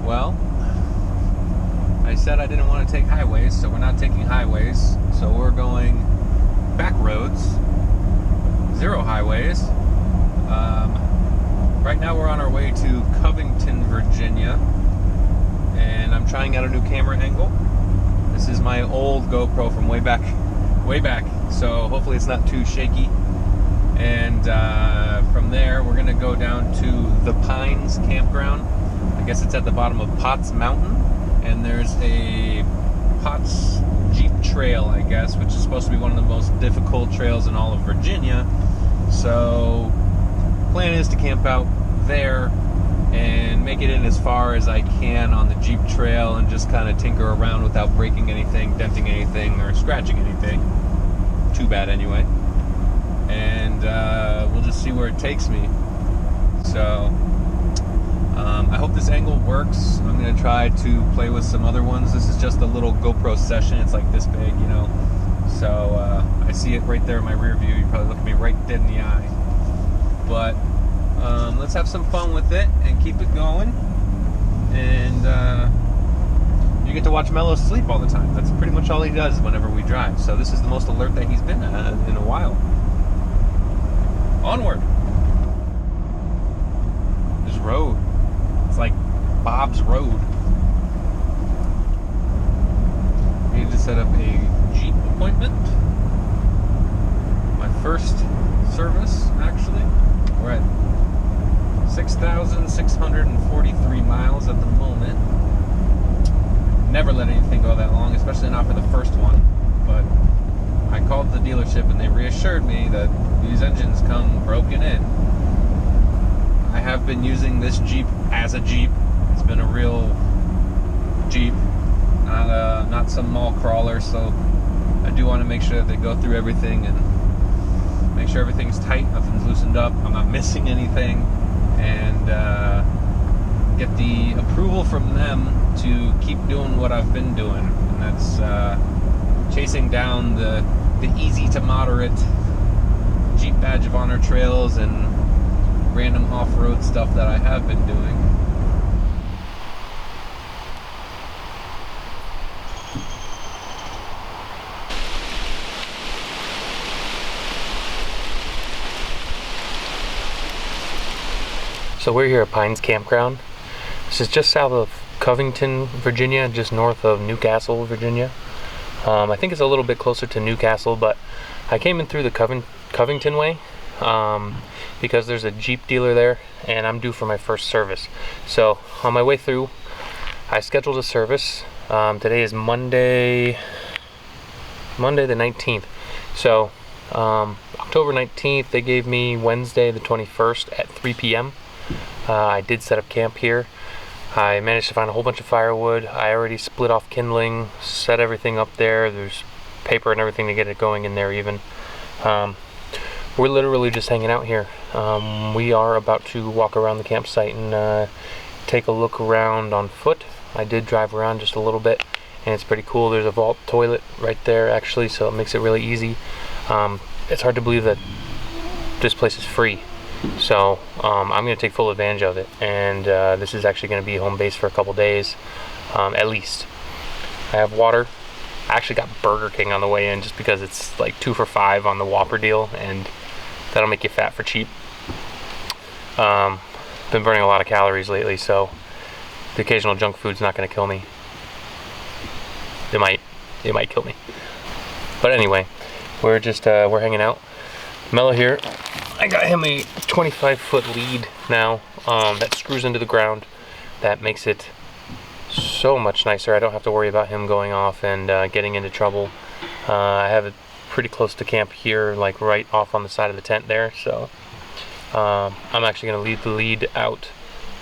Well, I said I didn't want to take highways, so we're not taking highways. So we're going back roads, 0 highways. Right now we're on our way to Covington, Virginia, and I'm trying out a new camera angle. This is my old GoPro from way back, so hopefully it's not too shaky. And from there we're going to go down to the Pines campground. I guess it's at the bottom of Potts Mountain, and there's a Potts Jeep Trail, I guess, which is supposed to be one of the most difficult trails in all of Virginia. So plan is to camp out there and make it in as far as I can on the Jeep Trail and just kind of tinker around without breaking anything, denting anything, or scratching anything. Too bad anyway. And we'll just see where it takes me. So I hope this angle works. I'm going to try to play with some other ones. This is just a little GoPro session. It's like this big, you know. So I see it right there in my rear view. You probably look at me right dead in the eye. But let's have some fun with it and keep it going. And you get to watch Mello sleep all the time. That's pretty much all he does whenever we drive. So this is the most alert that he's been in a while. Onward. This road. It's like Bob's Road. We need to set up a Jeep appointment. My first service, actually. We're at 6,643 miles at the moment. Never let anything go that long, especially not for the first one. But I called the dealership and they reassured me that these engines come broken in. I have been using this Jeep as a Jeep. It's been a real Jeep, not some mall crawler. So I do want to make sure that they go through everything and make sure everything's tight, nothing's loosened up, I'm not missing anything, and get the approval from them to keep doing what I've been doing, and that's chasing down the easy to moderate Jeep Badge of Honor trails and random off-road stuff that I have been doing. So we're here at Pines Campground. This is just south of Covington, Virginia, just north of Newcastle, Virginia. I think it's a little bit closer to Newcastle, but I came in through the Covington way because there's a Jeep dealer there and I'm due for my first service. So on my way through, I scheduled a service. Today is Monday the 19th. So October 19th, they gave me Wednesday the 21st at 3 p.m. I did set up camp here. I managed to find a whole bunch of firewood. I already split off kindling, set everything up there. There's paper and everything to get it going in there even. We're literally just hanging out here. We are about to walk around the campsite and take a look around on foot. I did drive around just a little bit and it's pretty cool. There's a vault toilet right there actually, so it makes it really easy. It's hard to believe that this place is free. So I'm going to take full advantage of it, and this is actually going to be home base for a couple days at least. I have water. I actually got Burger King on the way in just because it's like 2 for $5 on the Whopper deal, and that'll make you fat for cheap. Been burning a lot of calories lately, so the occasional junk food's not going to kill me. It might kill me. But anyway, we're hanging out. Mello here. I got him a 25-foot lead now that screws into the ground. That makes it so much nicer. I don't have to worry about him going off and getting into trouble. I have it pretty close to camp here, like right off on the side of the tent there. So I'm actually going to leave the lead out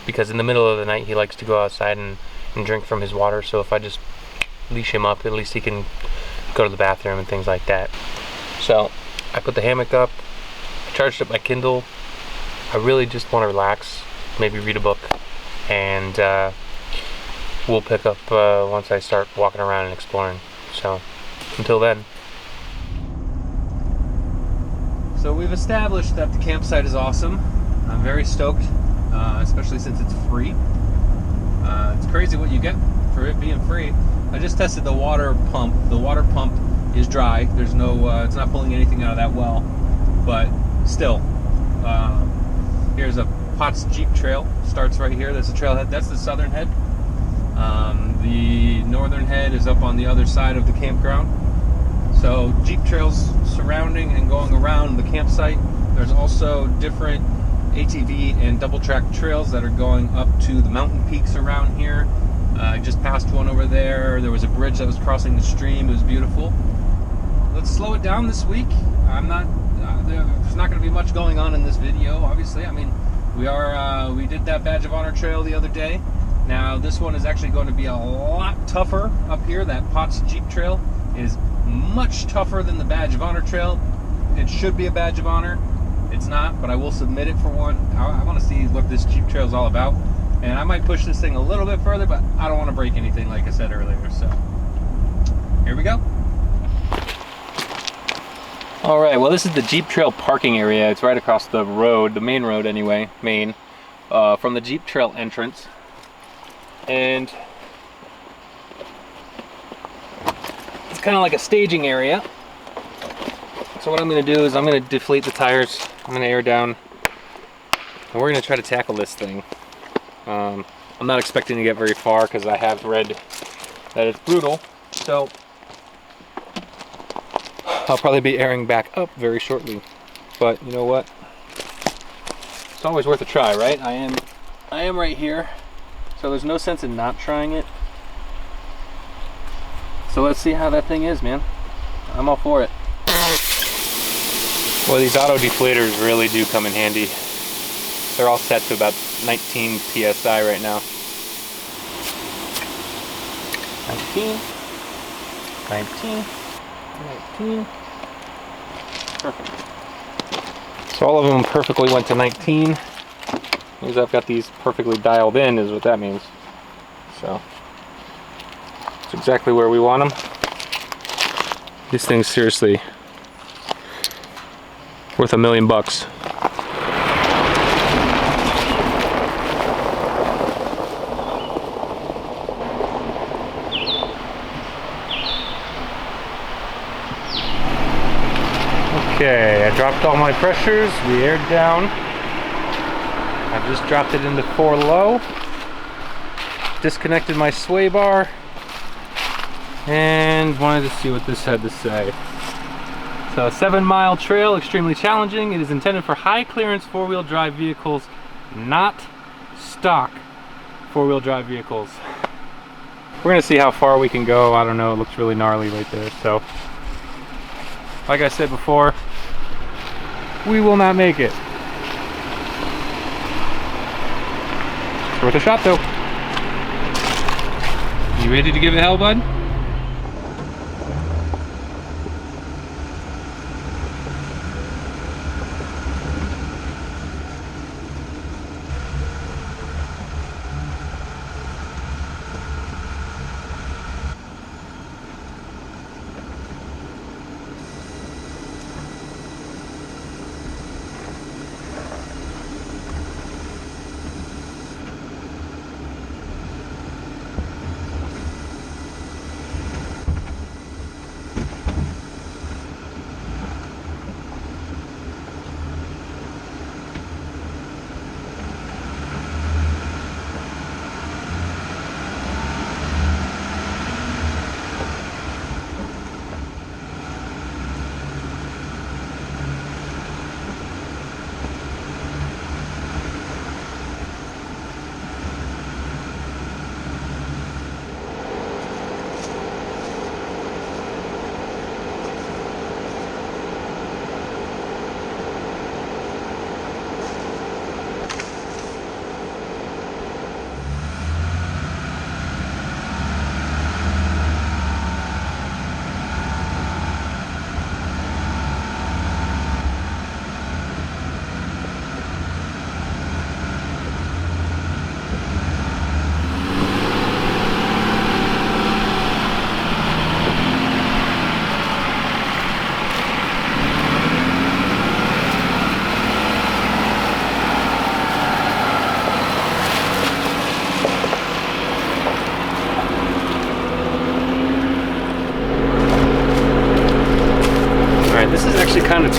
because in the middle of the night he likes to go outside and drink from his water. So if I just leash him up, at least he can go to the bathroom and things like that. So I put the hammock up. Charged up my Kindle. I really just want to relax, maybe read a book, and we'll pick up once I start walking around and exploring. So until then. So we've established that the campsite is awesome. I'm very stoked, especially since it's free. It's crazy what you get for it being free. I just tested the water pump. The water pump is dry. There's no, it's not pulling anything out of that well, but still. Here's a Potts Jeep Trail. Starts right here. That's the trailhead. That's the southern head. The northern head is up on the other side of the campground. So Jeep trails surrounding and going around the campsite. There's also different ATV and double track trails that are going up to the mountain peaks around here. I just passed one over there. There was a bridge that was crossing the stream. It was beautiful. Let's slow it down this week. There's not going to be much going on in this video, obviously. I mean, we did that Badge of Honor trail the other day. Now this one is actually going to be a lot tougher up here. That Potts Jeep Trail is much tougher than the Badge of Honor trail. It should be a Badge of Honor. It's not, but I will submit it for one. I want to see what this Jeep Trail is all about. And I might push this thing a little bit further, but I don't want to break anything like I said earlier. So here we go. All right, well, this is the Jeep Trail parking area. It's right across the road, the main road anyway, from the Jeep Trail entrance. And it's kind of like a staging area. So what I'm going to do is I'm going to deflate the tires. I'm going to air down. And we're going to try to tackle this thing. I'm not expecting to get very far because I have read that it's brutal. So I'll probably be airing back up very shortly. But you know what? It's always worth a try, right? I am right here. So there's no sense in not trying it. So let's see how that thing is, man. I'm all for it. Well, these auto deflators really do come in handy. They're all set to about 19 PSI right now. 19. Perfect. So all of them perfectly went to 19. Means I've got these perfectly dialed in is what that means. So it's exactly where we want them. These things seriously worth $1 million. Okay, I dropped all my pressures. We aired down. I've just dropped it into 4 low. Disconnected my sway bar. And wanted to see what this had to say. So, a 7-mile trail, extremely challenging. It is intended for high clearance 4-wheel drive vehicles, not stock 4-wheel drive vehicles. We're gonna see how far we can go. I don't know, it looks really gnarly right there. So, like I said before, we will not make it. It's worth a shot though. You ready to give it hell, bud?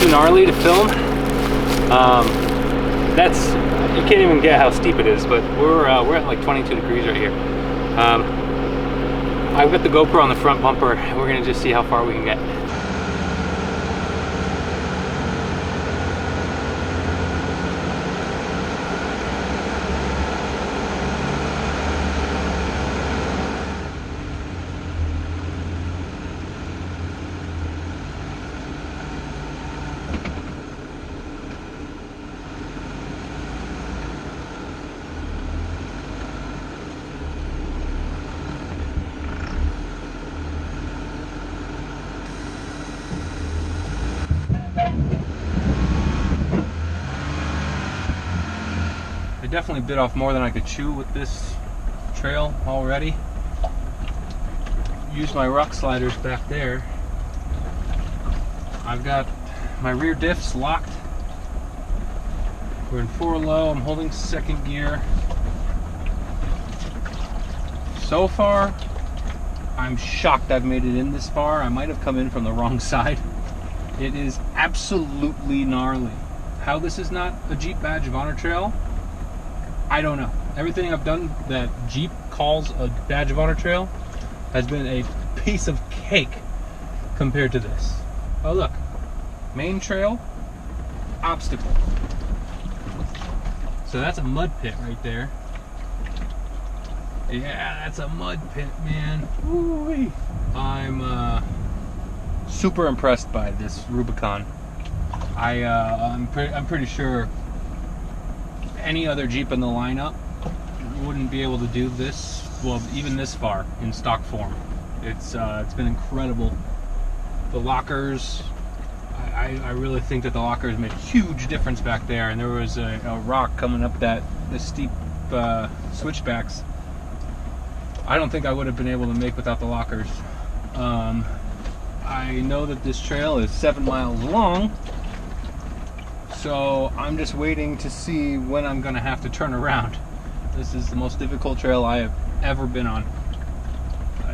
too gnarly to film. You can't even get how steep it is, but we're at like 22 degrees right here. I've got the GoPro on the front bumper. We're gonna just see how far we can get. I definitely bit off more than I could chew with this trail already. Use my rock sliders back there. I've got my rear diffs locked. We're in 4 low. I'm holding second gear. So far, I'm shocked I've made it in this far. I might have come in from the wrong side. It is absolutely gnarly. How this is not a Jeep Badge of Honor trail, I don't know. Everything I've done that Jeep calls a Badge of Honor trail has been a piece of cake compared to this. Oh look, main trail, obstacle. So that's a mud pit right there. Yeah, that's a mud pit, man. Ooh-wee. I'm super impressed by this Rubicon. I'm pretty sure any other Jeep in the lineup wouldn't be able to do this, well, even this far in stock form. It's been incredible. The lockers, I really think that the lockers made a huge difference back there, and there was a rock coming up the steep switchbacks. I don't think I would have been able to make without the lockers. I know that this trail is 7 miles long, so I'm just waiting to see when I'm gonna have to turn around. This is the most difficult trail I have ever been on.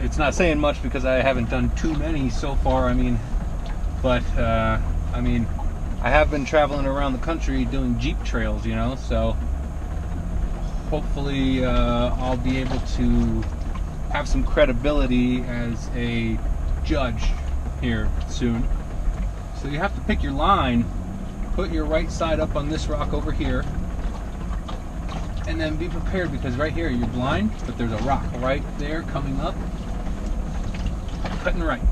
It's not saying much because I haven't done too many so far, but I have been traveling around the country doing Jeep trails, you know, so hopefully I'll be able to have some credibility as a judge here soon. So you have to pick your line, put your right side up on this rock over here, and then be prepared, because right here you're blind, but there's a rock right there coming up. Cutting right.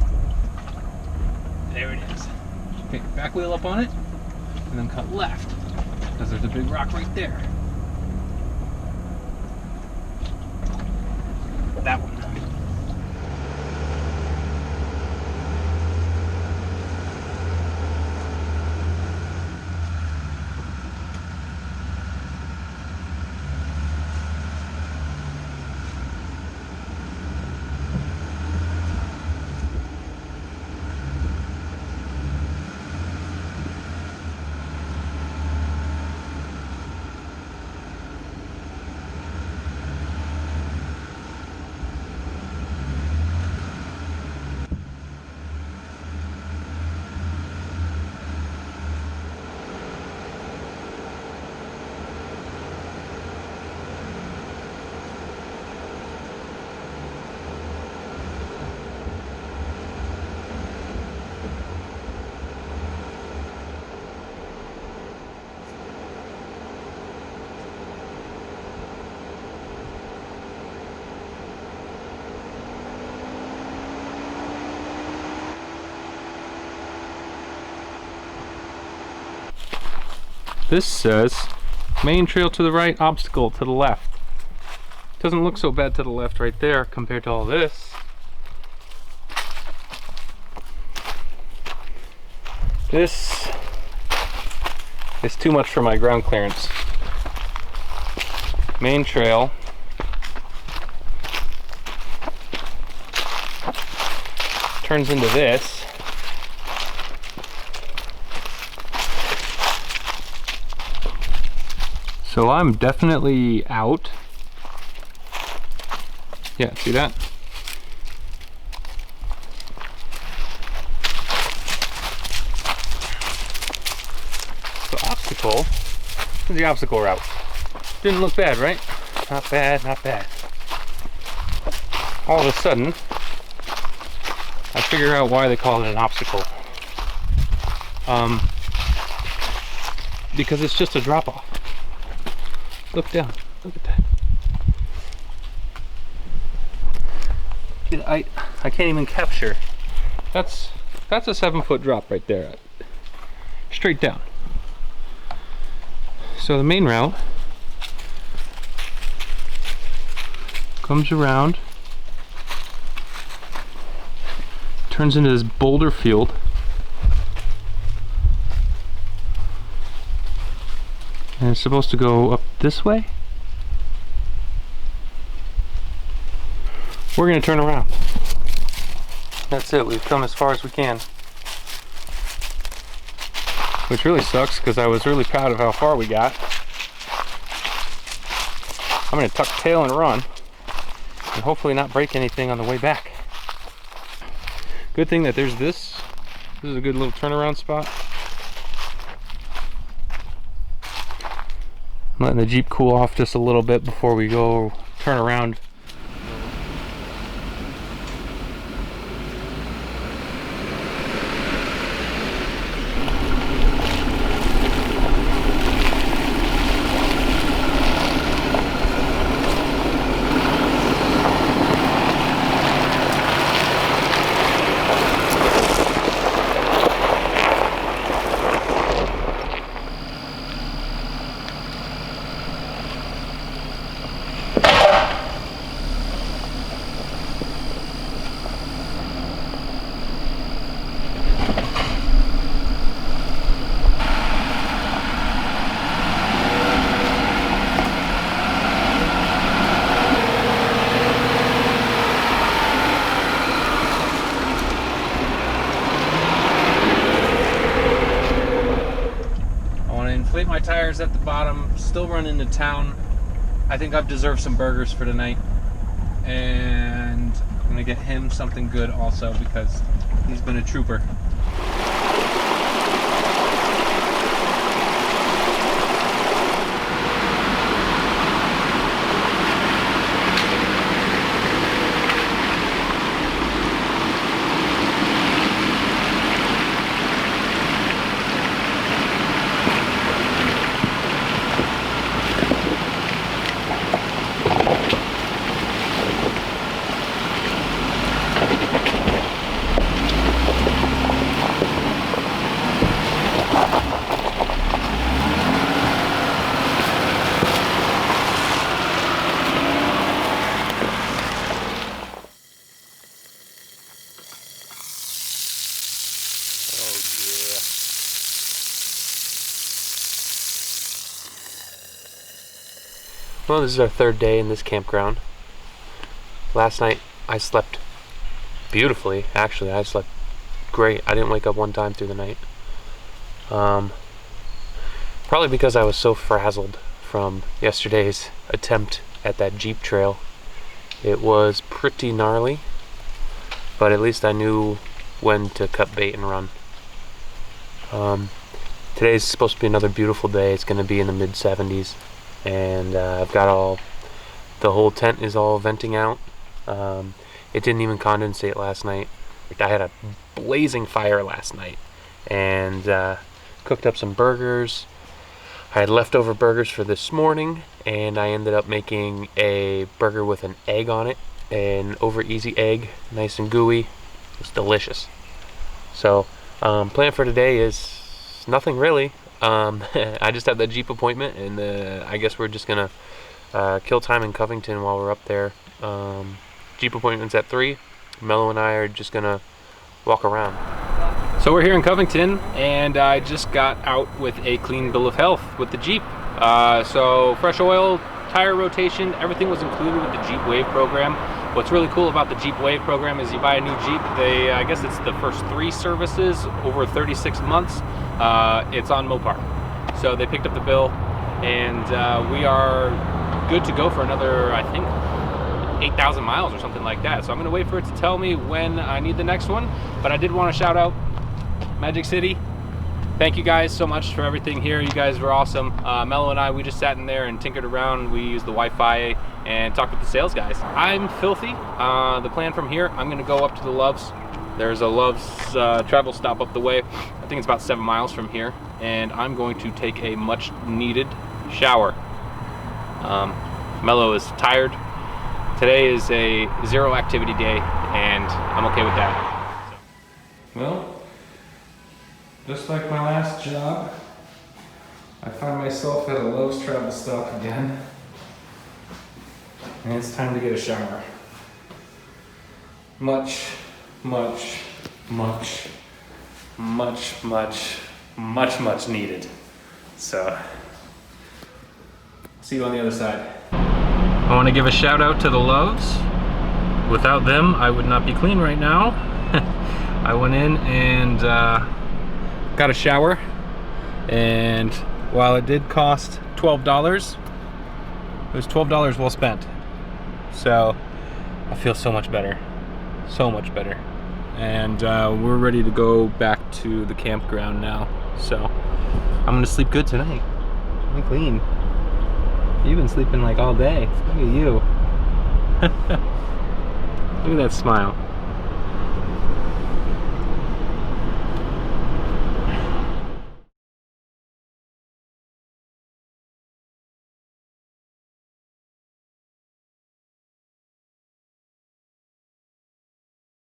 There it is. Pick your back wheel up on it, and then cut left, because there's a big rock right there. That one. This says main trail to the right, obstacle to the left. Doesn't look so bad to the left right there compared to all this. This is too much for my ground clearance. Main trail. Turns into this. So I'm definitely out. Yeah, see that? obstacle. Here's the obstacle route. Didn't look bad, right? Not bad, not bad. All of a sudden, I figure out why they call it an obstacle. Because it's just a drop-off. Look down. Look at that. I can't even capture. That's a 7-foot drop right there. Straight down. So the main route comes around, turns into this boulder field. And it's supposed to go up this way. We're gonna turn around. That's it, we've come as far as we can. Which really sucks because I was really proud of how far we got. I'm gonna tuck tail and run and hopefully not break anything on the way back. Good thing that there's this. This is a good little turnaround spot. I'm letting the Jeep cool off just a little bit before we go turn around. My tires at the bottom, still run into town. I think I've deserved some burgers for tonight, and I'm gonna get him something good also because he's been a trooper. Well, this is our third day in this campground. Last night I slept beautifully. Actually, I slept great. I didn't wake up one time through the night. Probably because I was so frazzled from yesterday's attempt at that Jeep trail. It was pretty gnarly, but at least I knew when to cut bait and run. Today's supposed to be another beautiful day. It's going to be in the mid-70s. And I've got the whole tent is all venting out. It didn't even condensate last night. I had a blazing fire last night and cooked up some burgers. I had leftover burgers for this morning, and I ended up making a burger with an egg on it, an over easy egg, nice and gooey. It's delicious. So plan for today is nothing really. I just had that Jeep appointment, and I guess we're just gonna kill time in Covington while we're up there. Jeep appointment's at 3. Mello and I are just gonna walk around. So we're here in Covington, and I just got out with a clean bill of health with the Jeep. So fresh oil, tire rotation, everything was included with the Jeep Wave program. What's really cool about the Jeep Wave program is you buy a new Jeep, I guess it's the first 3 services over 36 months. It's on Mopar. So they picked up the bill, and we are good to go for another, I think, 8,000 miles or something like that. So I'm gonna wait for it to tell me when I need the next one. But I did want to shout out Magic City. thank you guys so much for everything here. You guys were awesome. Mello and I, we just sat in there and tinkered around. We used the Wi-Fi and talked with the sales guys. I'm filthy. The plan from here, I'm gonna go up to the Loves. There's a Loves travel stop up the way. I think it's about 7 miles from here. And I'm going to take a much needed shower. Mello is tired. Today is a 0 activity day and I'm okay with that. Well, just like my last job, I find myself at a Lowe's travel stop again. And it's time to get a shower. Much needed. So, see you on the other side. I want to give a shout out to the Loves. Without them, I would not be clean right now. I went in and got a shower, and while it did cost $12, it was $12 well spent. So I feel so much better, and we're ready to go back to the campground now. So I'm gonna sleep good tonight. I'm clean. You've been sleeping like all day. Look at you. Look at that smile.